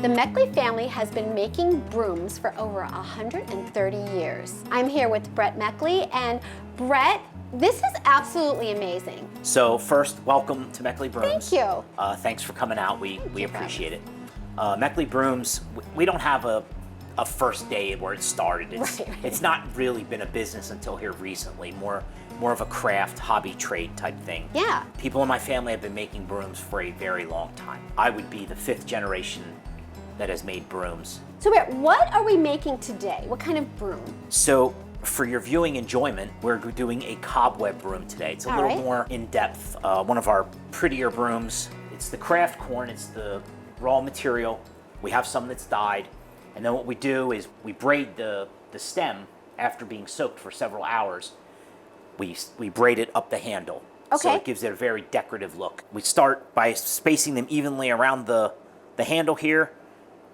The Meckley family has been making brooms for over 130 years. I'm here with Brett Meckley, and Brett, this is absolutely amazing. So first, welcome to Meckley Brooms. Thank you. Thanks for coming out. We appreciate it. Meckley Brooms, we don't have a first day where it started. It's not really been a business until here recently, more of a craft, hobby, trade type thing. Yeah. People in my family have been making brooms for a very long time. I would be the 5th generation that has made brooms. So Brett, what are we making today? What kind of broom? So for your viewing enjoyment, we're doing a cobweb broom today. It's a little more in-depth, one of our prettier brooms. It's the craft corn, it's the raw material. We have some that's dyed. And then what we do is we braid the stem after being soaked for several hours. We braid it up the handle. Okay. So it gives it a very decorative look. We start by spacing them evenly around the handle here.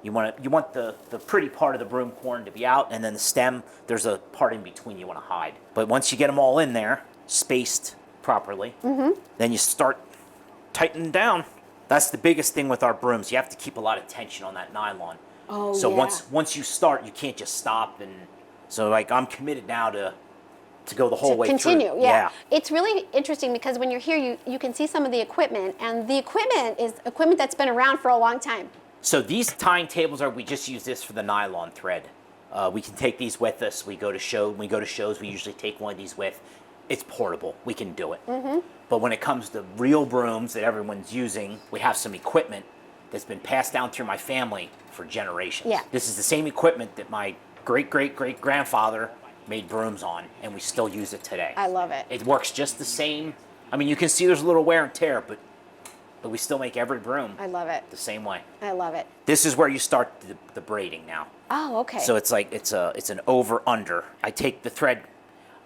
You want the pretty part of the broom corn to be out, and then the stem, there's a part in between you want to hide. But once you get them all in there, spaced properly, then you start tightening down. That's the biggest thing with our brooms. You have to keep a lot of tension on that nylon. Oh, so yeah. once you start, you can't just stop. And so like I'm committed now to go the whole way continue, through. yeah. It's really interesting because when you're here, you can see some of the equipment, and the equipment is equipment that's been around for a long time. So these tying tables we just use this for the nylon thread. We can take these with us. When we go to shows, we usually take one of these with. It's portable. We can do it. But when it comes to real brooms that everyone's using, we have some equipment that's been passed down through my family for generations. Yeah. This is the same equipment that my great-great-great-grandfather made brooms on, and we still use it today. I love it. It works just the same. I mean, you can see there's a little wear and tear, but we still make every broom I love it. the same way. I love it. This is where you start the braiding now. Oh, okay. So it's like it's an over-under. I take the thread.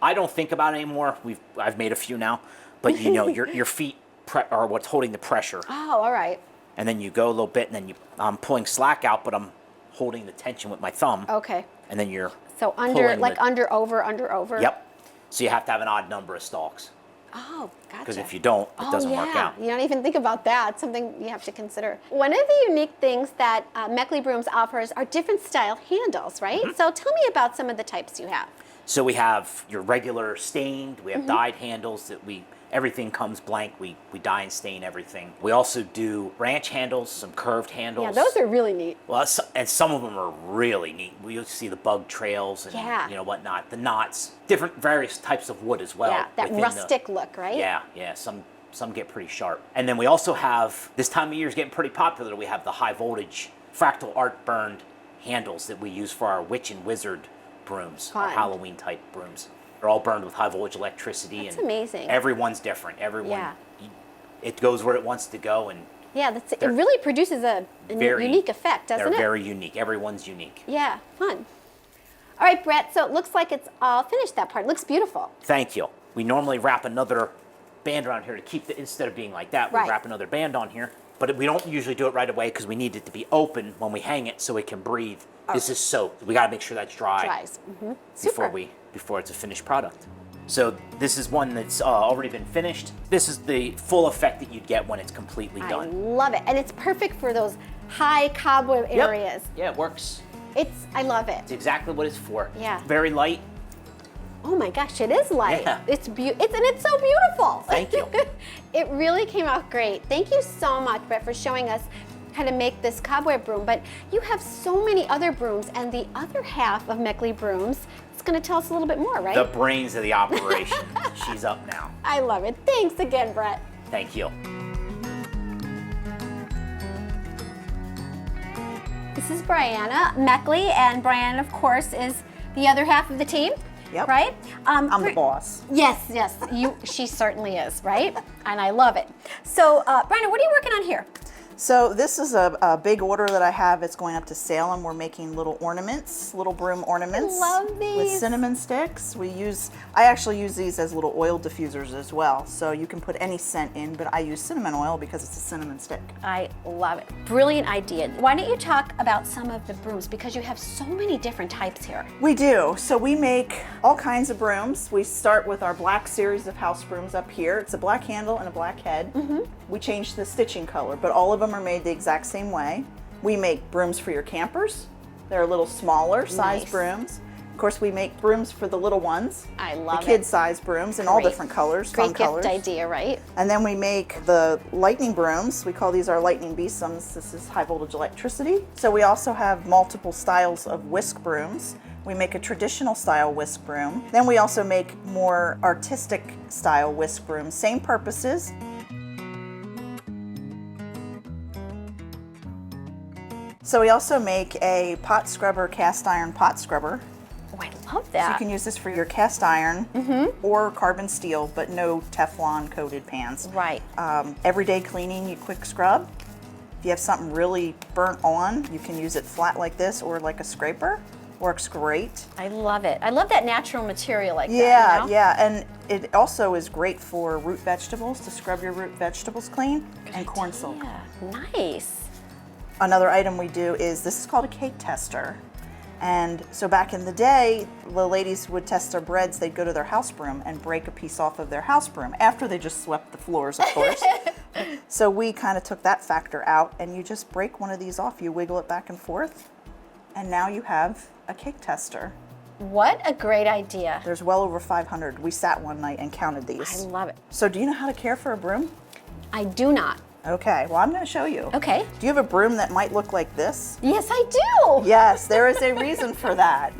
I don't think about it anymore. I've made a few now, but you know your feet are what's holding the pressure. Oh, all right. And then you go a little bit, and then I'm pulling slack out, but I'm holding the tension with my thumb. Okay. And then you're So under, over. Yep. So you have to have an odd number of stalks. Oh, gotcha. Because if you don't, it doesn't work out. You don't even think about that. It's something you have to consider. One of the unique things that Meckley Brooms offers are different style handles, right? So tell me about some of the types you have. So we have your regular stained, we have dyed handles that everything comes blank, we dye and stain everything. We also do branch handles, some curved handles. Yeah, those are really neat. Well, and some of them are really neat. We see the bug trails and whatnot, the knots, different various types of wood as well. Yeah, that rustic look, right? Yeah, some get pretty sharp. And then we also have, this time of year is getting pretty popular, we have the high voltage fractal art burned handles that we use for our witch and wizard brooms, our Halloween type brooms. They're all burned with high voltage electricity. That's amazing. Everyone's different. It goes where it wants to go, and it really produces a unique effect, doesn't it? They're very unique. Everyone's unique. Yeah, fun. All right, Brett, so it looks like it's all finished, that part. It looks beautiful. Thank you. We normally wrap another band around here to keep instead of being like that, we wrap another band on here. But we don't usually do it right away because we need it to be open when we hang it so it can breathe. This is soaked. We got to make sure that's dry. Dries. Before it's a finished product. So this is one that's already been finished. This is the full effect that you'd get when it's completely done. I love it. And it's perfect for those high cobweb areas. Yeah, it works. I love it. It's exactly what it's for. Yeah. Very light. Oh my gosh, it is light. Yeah. It's so beautiful. Thank you. It really came out great. Thank you so much, Brett, for showing us how to make this cobweb broom. But you have so many other brooms, and the other half of Meckley Brooms is going to tell us a little bit more, right? The brains of the operation. She's up now. I love it. Thanks again, Brett. Thank you. This is Brianna Meckley, and Brianna, of course, is the other half of the team. Yep. Right? I'm the boss. Yes, she certainly is, right? And I love it. So, Brianna, what are you working on here? So this is a big order that I have. It's going up to Salem. We're making little ornaments, little broom ornaments. I love these. With cinnamon sticks. I actually use these as little oil diffusers as well. So you can put any scent in, but I use cinnamon oil because it's a cinnamon stick. I love it. Brilliant idea. Why don't you talk about some of the brooms, because you have so many different types here. We do. So we make all kinds of brooms. We start with our black series of house brooms up here. It's a black handle and a black head. We change the stitching color, but all of them are made the exact same way. We make brooms for your campers. They're a little smaller size Nice. brooms. Of course, we make brooms for the little ones. I love the kid it. size brooms in all Great. different colors, Great fun colors. gift idea, right? And then we make the lightning brooms. We call these our lightning besoms. This is high voltage electricity. So we also have multiple styles of whisk brooms. We make a traditional style whisk broom. Then we also make more artistic style whisk brooms. Same purposes. So we also make a pot scrubber, cast iron pot scrubber. Oh, I love So that. you can use this for your cast iron or carbon steel, but no Teflon coated pans. Right. Everyday cleaning, you quick scrub. If you have something really burnt on, you can use it flat like this or like a scraper. Works great. I love it. I love that natural material like Yeah, that. You know? yeah, and it also is great for root vegetables, to scrub your root vegetables clean, and corn silk. Yeah. Nice. Another item we do is, this is called a cake tester. And so back in the day, the ladies would test their breads. They'd go to their house broom and break a piece off of their house broom after they just swept the floors, of course. So we kind of took that factor out, and you just break one of these off. You wiggle it back and forth, and now you have a cake tester. What a great idea. There's well over 500. We sat one night and counted I these. love it. So do you know how to care for a broom? I do not. Okay, well, I'm going to show you. Okay. Do you have a broom that might look like this? Yes, I do. Yes, there is a reason for that.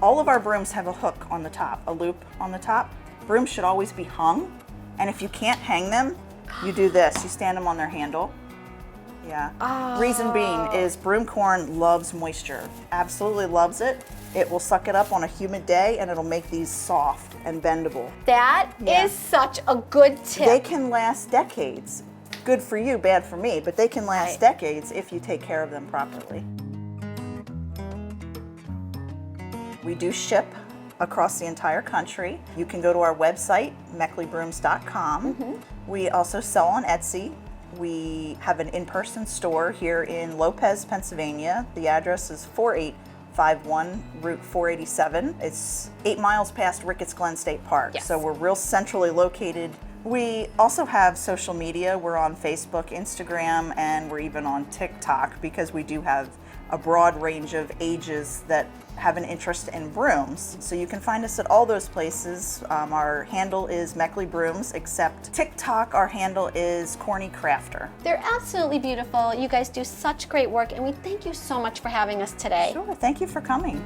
All of our brooms have a hook on the top, a loop on the top. Brooms should always be hung, and if you can't hang them, you do this. You stand them on their handle. Yeah. Reason being is broom corn loves moisture, absolutely loves it. It will suck it up on a humid day, and it'll make these soft and bendable. That Yeah. is such a good tip. They can last decades. Good for you, bad for me, but they can last Right. decades if you take care of them properly. We do ship across the entire country. You can go to our website, meckleybrooms.com. We also sell on Etsy. We have an in-person store here in Lopez, Pennsylvania. The address is 4851 Route 487. It's 8 miles past Ricketts Glen State Park. Yes. So we're real centrally located. We also have social media. We're on Facebook, Instagram, and we're even on TikTok because we do have a broad range of ages that have an interest in brooms. So you can find us at all those places. Our handle is Meckley Brooms, except TikTok, our handle is Corny Crafter. They're absolutely beautiful. You guys do such great work, and we thank you so much for having us today. Sure, thank you for coming.